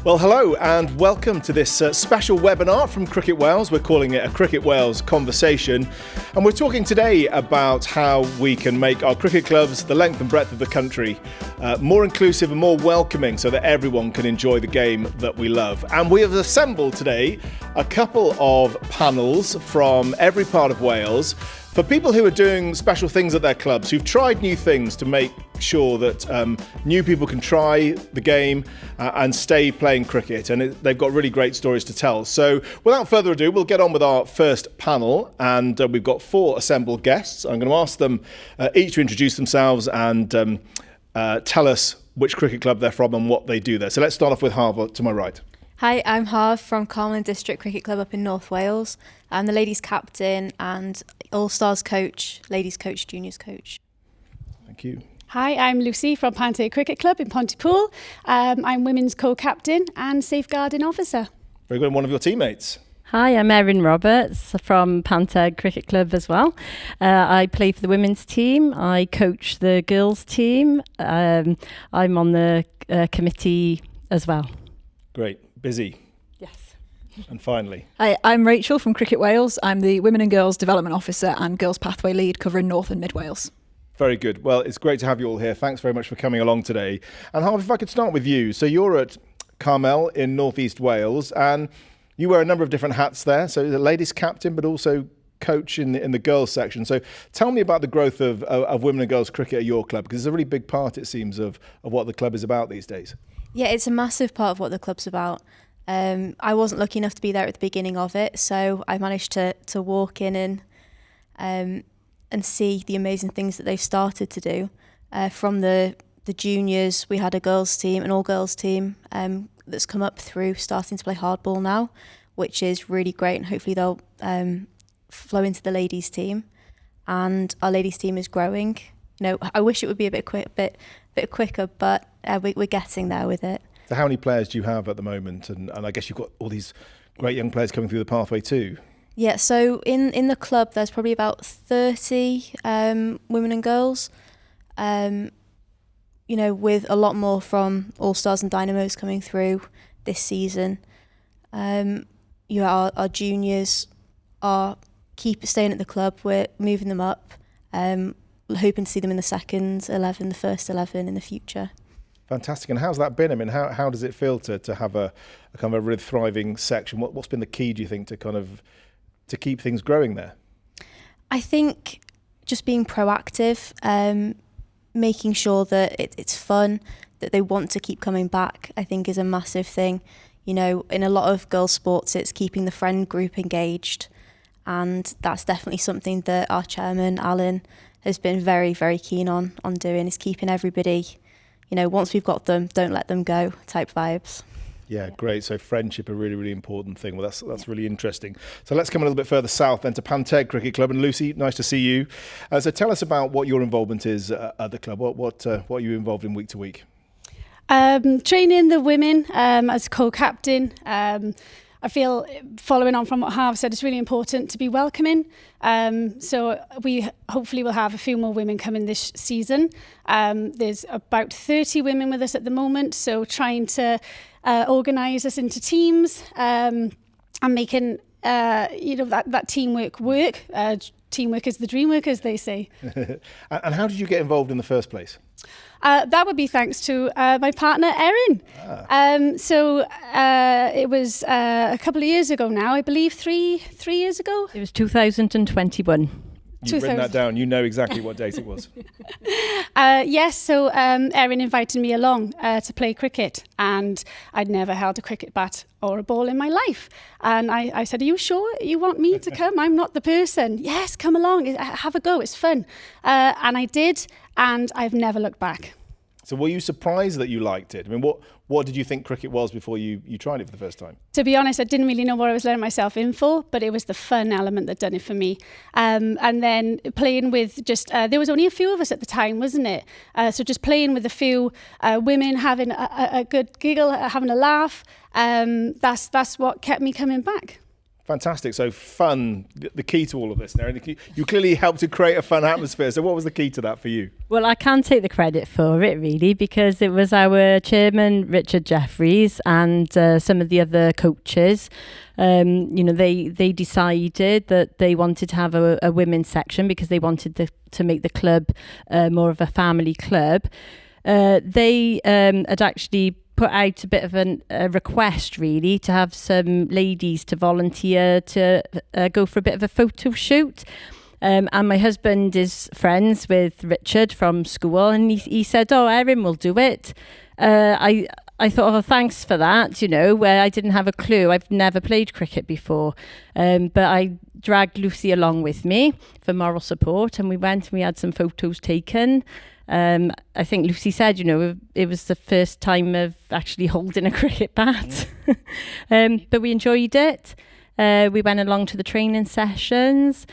Well, hello and welcome to this special webinar from Cricket Wales. We're calling it a Cricket Wales Conversation. And we're talking today about how we can make our cricket clubs, the length and breadth of the country, more inclusive and more welcoming so that everyone can enjoy the game that we love. And we have assembled today a couple of panels from every part of Wales for people who are doing special things at their clubs, who've tried new things to make sure that new people can try the game and stay playing cricket. And they've got really great stories to tell. So without further ado, we'll get on with our first panel. And we've got four assembled guests. I'm going to ask them each to introduce themselves and tell us which cricket club they're from and what they do there. So let's start off with Harvard to my right. Hi, I'm Harv from Carmel District Cricket Club up in North Wales. I'm the ladies captain and All-Stars coach, ladies coach, juniors coach. Thank you. Hi, I'm Lucy from Panteg Cricket Club in Pontypool. I'm women's co-captain and safeguarding officer. Very good. And one of your teammates. Hi, I'm Erin Roberts from Panteg Cricket Club as well. I play for the women's team. I coach the girls team. I'm on the committee as well. Great. Busy. Yes. And finally. Hi, I'm Rachel from Cricket Wales. I'm the Women and Girls Development Officer and Girls Pathway Lead covering North and Mid Wales. Very good. Well, it's great to have you all here. Thanks very much for coming along today. And Harv, if I could start with you. So you're at Carmel in North East Wales and you wear a number of different hats there. So the ladies captain, but also coach in the girls section. So tell me about the growth of women and girls cricket at your club, because it's a really big part, it seems, of what the club is about these days. Yeah, it's a massive part of what the club's about. I wasn't lucky enough to be there at the beginning of it, so I managed to walk in and see the amazing things that they've started to do. From the juniors, we had a girls team, an all-girls team that's come up through starting to play hardball now, which is really great, and hopefully they'll flow into the ladies team. And our ladies team is growing. You know, I wish it would be a bit quicker, but we're getting there with it. So how many players do you have at the moment? And I guess you've got all these great young players coming through the pathway too. Yeah, so in the club, there's probably about 30 women and girls, with a lot more from All-Stars and Dynamos coming through this season. Our juniors are staying at the club. We're moving them up, hoping to see them in the second 11, the first 11 in the future. Fantastic. And how's that been? I mean, how does it feel to have a kind of a really thriving section? What's been the key, do you think, to keep things growing there? I think just being proactive, making sure that it's fun, that they want to keep coming back, I think is a massive thing. You know, in a lot of girls' sports, it's keeping the friend group engaged. And that's definitely something that our chairman, Alan, has been very, very keen on doing, is keeping everybody, once we've got them, don't let them go type vibes. Yeah, great. So friendship, a really, really important thing. Well, that's really interesting. So let's come a little bit further south then to Panteg Cricket Club. And Lucy, nice to see you. So tell us about what your involvement is at the club. What are you involved in week to week? Training the women as co-captain. I feel, following on from what Harv said, it's really important to be welcoming. So we hopefully will have a few more women coming this season. There's about 30 women with us at the moment, so trying to organise us into teams and making that teamwork work. Teamwork is the dream work, as they say. And how did you get involved in the first place? That would be thanks to my partner, Erin. It was a couple of years ago now, I believe, three years ago. It was 2021. You've written that down. You know exactly what date it was. Yes, so Erin invited me along to play cricket, and I'd never held a cricket bat or a ball in my life. And I said, "Are you sure you want me to come? I'm not the person." "Yes, come along, have a go, it's fun." And I did, and I've never looked back. So were you surprised that you liked it? I mean, what did you think cricket was before you tried it for the first time? To be honest, I didn't really know what I was letting myself in for, but it was the fun element that done it for me. And then playing with there was only a few of us at the time, wasn't it? So just playing with a few women, having a good giggle, having a laugh, that's what kept me coming back. Fantastic. So fun, the key to all of this. Now, you clearly helped to create a fun atmosphere. So what was the key to that for you? Well, I can't take the credit for it really, because it was our chairman, Richard Jeffries, and some of the other coaches. They decided that they wanted to have a women's section because they wanted to make the club more of a family club. They had actually put out a bit of a request really to have some ladies to volunteer to go for a bit of a photo shoot. And my husband is friends with Richard from school, and he said, "Oh, Erin will do it." I thought, "Oh, thanks for that," where I didn't have a clue. I've never played cricket before. But I dragged Lucy along with me for moral support, and we went and we had some photos taken. I think Lucy said, it was the first time of actually holding a cricket bat. But we enjoyed it. We went along to the training sessions,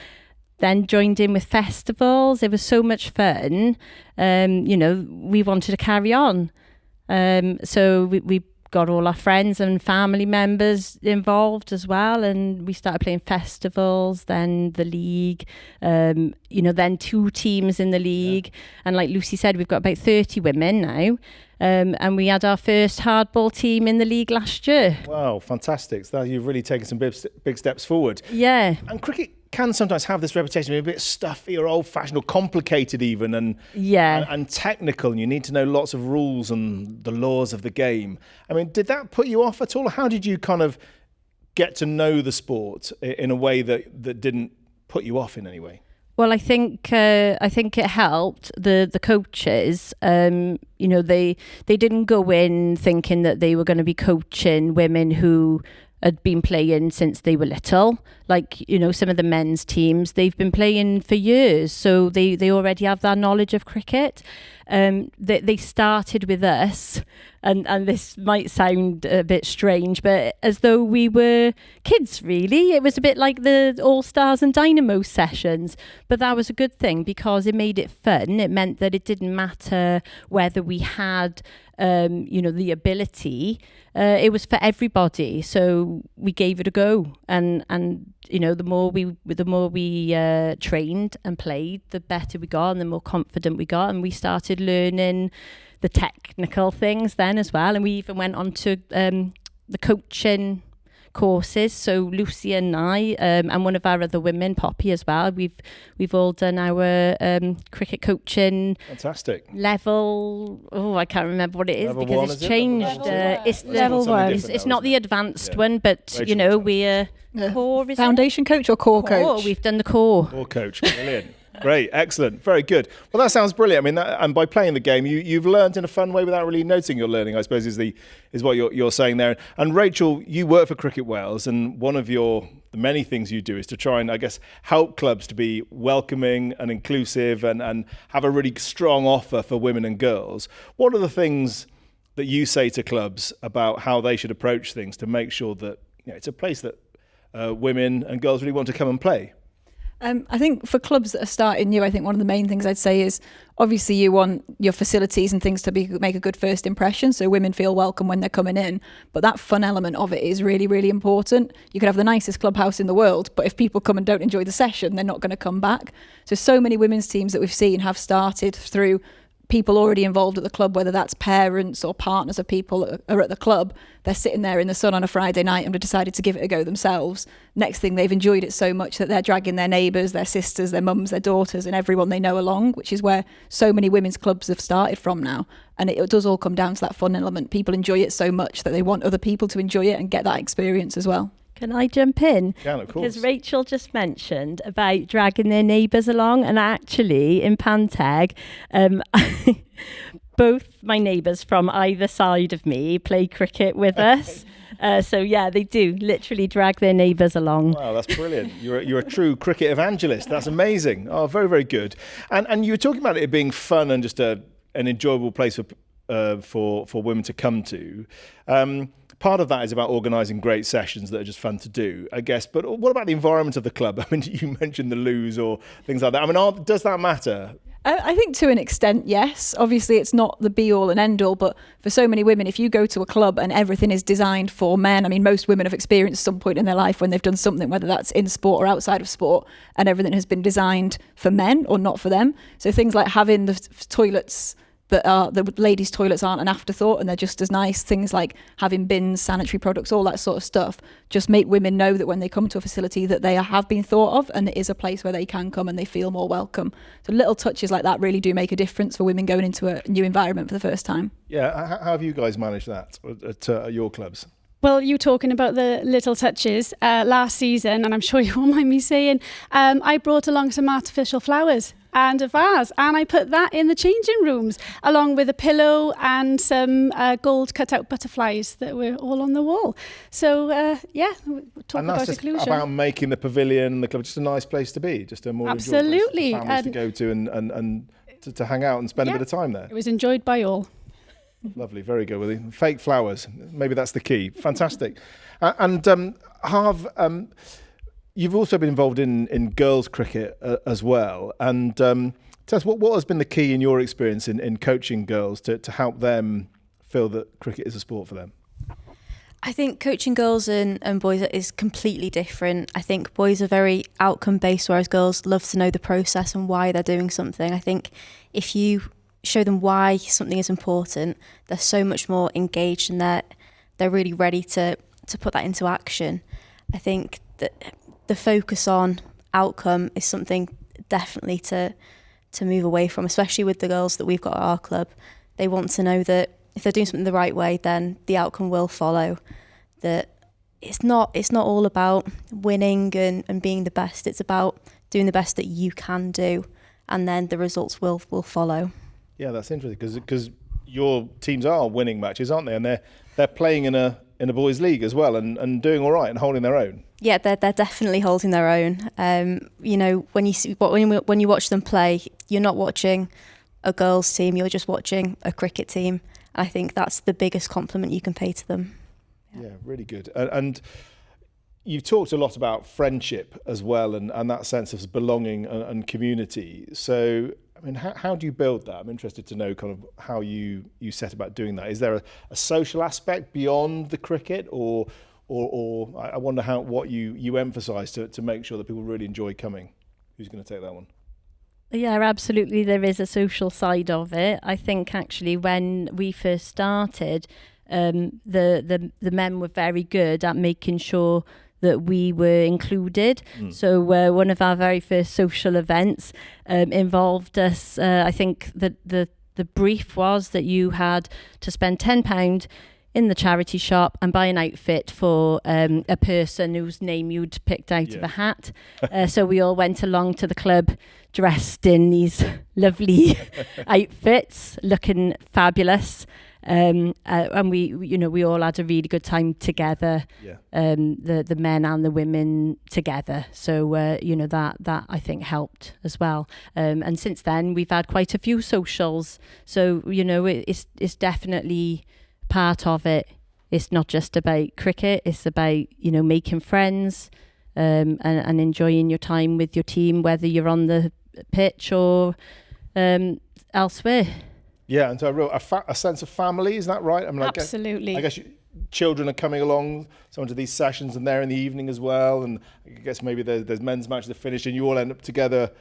then joined in with festivals. It was so much fun. We wanted to carry on. So we got all our friends and family members involved as well, and we started playing festivals, then the league, then 2 teams in the league. And like Lucy said, we've got about 30 women now, and we had our first hardball team in the league last year. Wow, fantastic. So you've really taken some big steps forward. Yeah. And cricket can sometimes have this reputation of being a bit stuffy or old-fashioned or complicated even, and technical, and you need to know lots of rules and the laws of the game. I mean, did that put you off at all? How did you kind of get to know the sport in a way that didn't put you off in any way? Well, I think it helped the coaches. They didn't go in thinking that they were going to be coaching women who had been playing since they were little. Like, some of the men's teams, they've been playing for years, so they already have that knowledge of cricket. They started with us, and this might sound a bit strange, but as though we were kids, really. It was a bit like the All-Stars and Dynamo sessions, but that was a good thing because it made it fun. It meant that it didn't matter whether we had the ability. It was for everybody, so we gave it a go, and the more we trained and played, the better we got and the more confident we got, and we started learning the technical things then as well, and we even went on to the coaching courses. So Lucy and I, and one of our other women, Poppy as well, we've all done our cricket coaching. Fantastic. Level, I can't remember what it is level because one, it's changed. It's level one. It's not the advanced one, but we're core. Is Foundation coach or core coach? We've done the core. Core coach, brilliant. Great, excellent, very good. Well, that sounds brilliant. I mean, and by playing the game, you've learned in a fun way without really noticing you're learning, I suppose, is what you're saying there. And Rachel, you work for Cricket Wales, and one of the many things you do is to try and, I guess, help clubs to be welcoming and inclusive and have a really strong offer for women and girls. What are the things that you say to clubs about how they should approach things to make sure that it's a place that women and girls really want to come and play? I think for clubs that are starting new, I think one of the main things I'd say is obviously you want your facilities and things to make a good first impression, so women feel welcome when they're coming in. But that fun element of it is really, really important. You could have the nicest clubhouse in the world, but if people come and don't enjoy the session, they're not going to come back. So many women's teams that we've seen have started through people already involved at the club, whether that's parents or partners of people that are at the club. They're sitting there in the sun on a Friday night and have decided to give it a go themselves. Next thing, they've enjoyed it so much that they're dragging their neighbours, their sisters, their mums, their daughters and everyone they know along, which is where so many women's clubs have started from now. And it does all come down to that fun element. People enjoy it so much that they want other people to enjoy it and get that experience as well. Can I jump in? Yeah, of course. Because Rachel just mentioned about dragging their neighbours along, and actually in Panteg, both my neighbours from either side of me play cricket with us. So yeah, they do literally drag their neighbours along. Wow, that's brilliant. You're a true cricket evangelist. That's amazing. Oh, very, very good. And you were talking about it being fun and just an enjoyable place for women to come to. Part of that is about organising great sessions that are just fun to do, I guess. But what about the environment of the club? I mean, you mentioned the loos or things like that. I mean, does that matter? I think to an extent, yes. Obviously, it's not the be-all and end-all, but for so many women, if you go to a club and everything is designed for men, I mean, most women have experienced some point in their life when they've done something, whether that's in sport or outside of sport, and everything has been designed for men or not for them. So things like having the toilets that are the ladies' toilets aren't an afterthought and they're just as nice. Things like having bins, sanitary products, all that sort of stuff, just make women know that when they come to a facility that they have been thought of and it is a place where they can come and they feel more welcome. So little touches like that really do make a difference for women going into a new environment for the first time. Yeah, how have you guys managed that at your clubs? Well, you talking about the little touches last season, and I'm sure you won't mind me saying, I brought along some artificial flowers and a vase, and I put that in the changing rooms along with a pillow and some gold cut-out butterflies that were all on the wall. So, talk And that's about just inclusion. about making the pavilion and the club just a nice place to be, just a more Absolutely. enjoyable place for families to go to and to hang out and spend a bit of time there. It was enjoyed by all. Lovely, very good, Willie. Fake flowers, maybe that's the key. Fantastic. Harv, you've also been involved in girls' cricket as well. And tell us, what has been the key in your experience in coaching girls to help them feel that cricket is a sport for them? I think coaching girls and boys is completely different. I think boys are very outcome-based, whereas girls love to know the process and why they're doing something. I think if you show them why something is important, they're so much more engaged and they're really ready to put that into action. I think that the focus on outcome is something definitely to move away from, especially with the girls that we've got at our club. They want to know that if they're doing something the right way, then the outcome will follow. That it's not all about winning and being the best. It's about doing the best that you can do, and then the results will follow. Yeah, that's interesting because your teams are winning matches, aren't they? And they're playing in a boys' league as well and doing all right and holding their own. Yeah, they're definitely holding their own. When you watch them play, you're not watching a girls' team. You're just watching a cricket team. And I think that's the biggest compliment you can pay to them. Yeah, really good. And you've talked a lot about friendship as well and that sense of belonging and community. So, I mean, how do you build that? I'm interested to know kind of how you set about doing that. Is there a social aspect beyond the cricket, or I wonder what you emphasise to make sure that people really enjoy coming? Who's going to take that one? Yeah, absolutely. There is a social side of it. I think actually when we first started, the men were very good at making sure that we were included. So one of our very first social events involved us. I think that the brief was that you had to spend £10 in the charity shop and buy an outfit for a person whose name you'd picked out of a hat. So we all went along to the club dressed in these lovely outfits, looking fabulous. And we all had a really good time together, the men and the women together. So that I think helped as well. And since then we've had quite a few socials. So it's definitely part of it. It's not just about cricket. It's about making friends and enjoying your time with your team, whether you're on the pitch or elsewhere. Yeah, and so a sense of family, is that right? I mean, Absolutely. I guess children are coming along to these sessions and they're in the evening as well. And I guess maybe there's men's matches that finish and you all end up together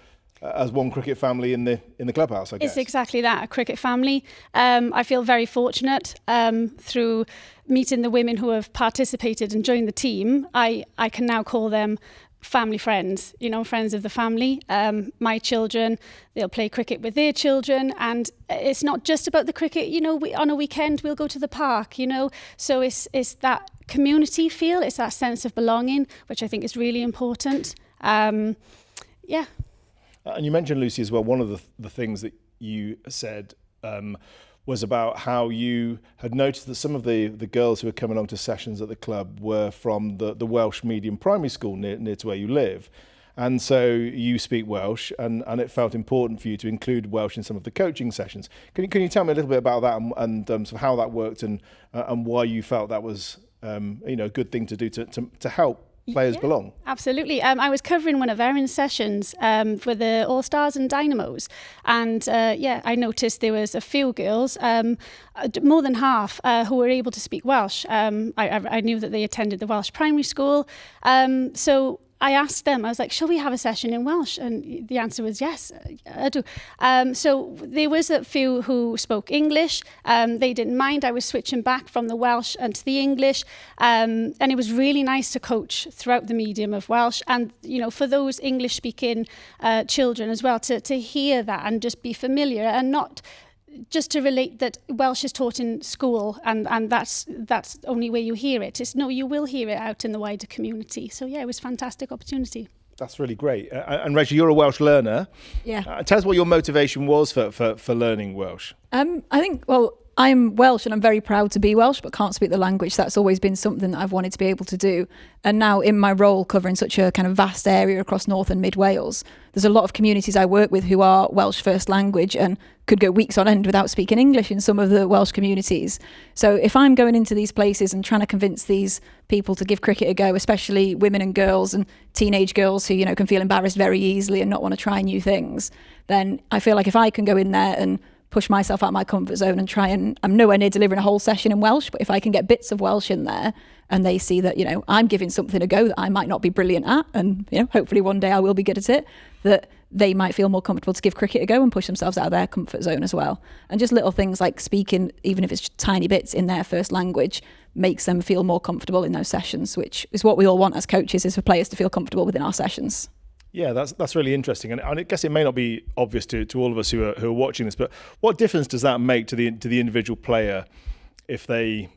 as one cricket family in the clubhouse, I guess. It's exactly that, a cricket family. I feel very fortunate through meeting the women who have participated and joined the team. I can now call them family friends, friends of the family. My children, they'll play cricket with their children, and it's not just about the cricket. On a weekend we'll go to the park. So it's that community feel, it's that sense of belonging, which I think is really important. And you mentioned, Lucy, as well, one of the things that you said was about how you had noticed that some of the girls who were coming along to sessions at the club were from the Welsh medium primary school near to where you live. And so you speak Welsh, and it felt important for you to include Welsh in some of the coaching sessions. Can you tell me a little bit about that and sort of how that worked and why you felt that was a good thing to do to help players belong? Absolutely. I was covering one of Erin's sessions for the All Stars and Dynamos, and I noticed there was a few girls, more than half, who were able to speak Welsh. I knew that they attended the Welsh primary school, so I asked them, I was like, shall we have a session in Welsh? And the answer was yes, I do. So there was a few who spoke English. They didn't mind. I was switching back from the Welsh and to the English. And it was really nice to coach throughout the medium of Welsh. And, for those English-speaking children as well, to hear that and just be familiar and not just to relate that Welsh is taught in school and that's only where you hear it. No, you will hear it out in the wider community. So yeah, it was a fantastic opportunity. That's really great. And Rachel, you're a Welsh learner. Yeah. Tell us what your motivation was for learning Welsh. I think, I'm Welsh and I'm very proud to be Welsh, but can't speak the language. That's always been something that I've wanted to be able to do. And now in my role covering such a kind of vast area across North and Mid Wales, there's a lot of communities I work with who are Welsh first language and could go weeks on end without speaking English in some of the Welsh communities. So if I'm going into these places and trying to convince these people to give cricket a go, especially women and girls and teenage girls who, can feel embarrassed very easily and not want to try new things, then I feel like if I can go in there and push myself out of my comfort zone and try, and I'm nowhere near delivering a whole session in Welsh, but if I can get bits of Welsh in there and they see that, I'm giving something a go that I might not be brilliant at, and, hopefully one day I will be good at it, that they might feel more comfortable to give cricket a go and push themselves out of their comfort zone as well. And just little things like speaking, even if it's just tiny bits in their first language, makes them feel more comfortable in those sessions, which is what we all want as coaches, is for players to feel comfortable within our sessions. Yeah, that's really interesting, and I guess it may not be obvious to all of us who are watching this, but what difference does that make to the individual player if they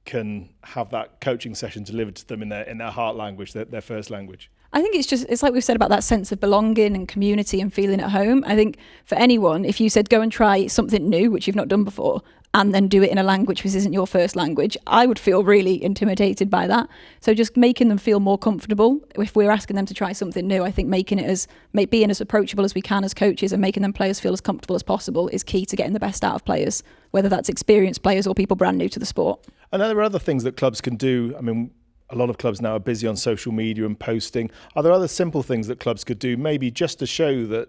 can have that coaching session delivered to them in their heart language, their first language? I think it's like we've said about that sense of belonging and community and feeling at home. I think for anyone, if you said go and try something new, which you've not done before, and then do it in a language which isn't your first language, I would feel really intimidated by that. So just making them feel more comfortable. If we're asking them to try something new, I think making it being as approachable as we can as coaches and making them players feel as comfortable as possible is key to getting the best out of players, whether that's experienced players or people brand new to the sport. And there are other things that clubs can do. I mean, a lot of clubs now are busy on social media and posting. Are there other simple things that clubs could do, maybe just to show that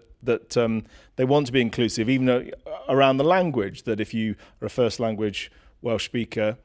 they want to be inclusive, even around the language, that if you are a first language Welsh speaker,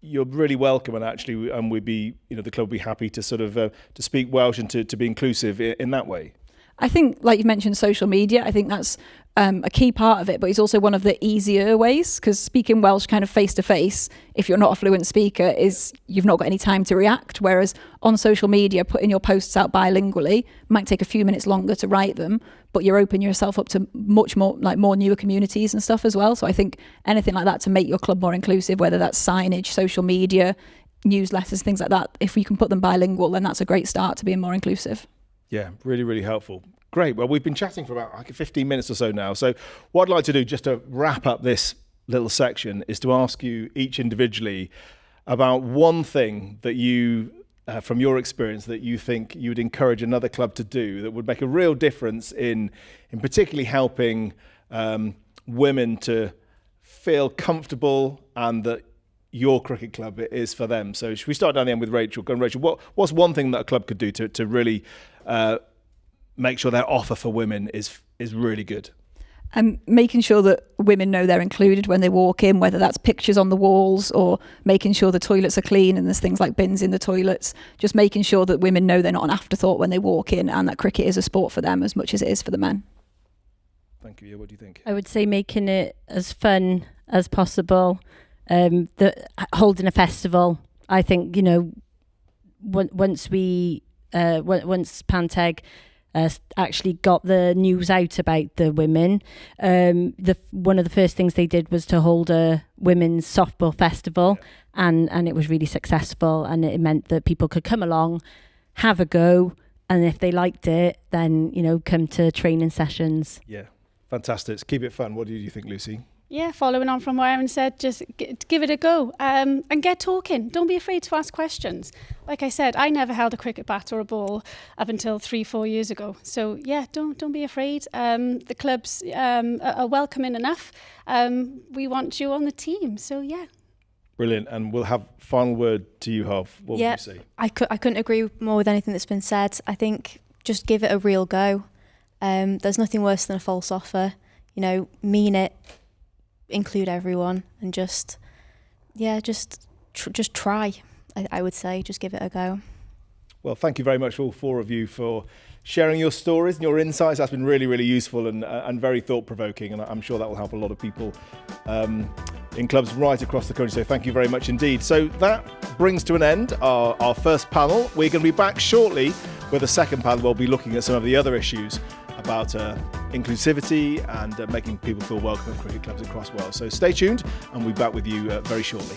you're really welcome, and we'd be, the club would be happy to sort of to speak Welsh and to be inclusive in that way? I think, like you mentioned, social media, I think that's a key part of it, but it's also one of the easier ways, because speaking Welsh kind of face to face, if you're not a fluent speaker, is you've not got any time to react. Whereas on social media, putting your posts out bilingually might take a few minutes longer to write them, but you're opening yourself up to much more, like more newer communities and stuff as well. So I think anything like that to make your club more inclusive, whether that's signage, social media, newsletters, things like that, if we can put them bilingual, then that's a great start to being more inclusive. Yeah, really, really helpful. Great. Well, we've been chatting for about 15 minutes or so now. So what I'd like to do, just to wrap up this little section, is to ask you each individually about one thing that you, from your experience, that you think you would encourage another club to do that would make a real difference in particularly helping women to feel comfortable, and that your cricket club is for them. So should we start down the end with Rachel? Go on, Rachel. What's one thing that a club could do to really make sure their offer for women is really good? And making sure that women know they're included when they walk in, whether that's pictures on the walls or making sure the toilets are clean and there's things like bins in the toilets. Just making sure that women know they're not an afterthought when they walk in, and that cricket is a sport for them as much as it is for the men. Thank you. What do you think? I would say making it as fun as possible. Holding a festival. I think, once Panteg actually got the news out about the women, one of the first things they did was to hold a women's softball festival, and it was really successful, and it meant that people could come along, have a go, and if they liked it, then come to training sessions. Yeah, fantastic. Keep it fun. What do you think, Lucy? Yeah, following on from what Erin said, just give it a go and get talking. Don't be afraid to ask questions. Like I said, I never held a cricket bat or a ball up until 3-4 years ago. So yeah, don't be afraid. The clubs are welcoming enough. We want you on the team. So yeah. Brilliant. And we'll have final word to you, Harv. What would you say? I couldn't agree more with anything that's been said. I think just give it a real go. There's nothing worse than a false offer. Mean it, include everyone, and just try. I would say just give it a go. Well, thank you very much, all four of you, for sharing your stories and your insights. That's been really, really useful and very thought-provoking, and I'm sure that will help a lot of people in clubs right across the country. So thank you very much indeed. So that brings to an end our first panel. We're going to be back shortly with a second panel. We'll be looking at some of the other issues about inclusivity and making people feel welcome at cricket clubs across Wales. So stay tuned, and we'll be back with you very shortly.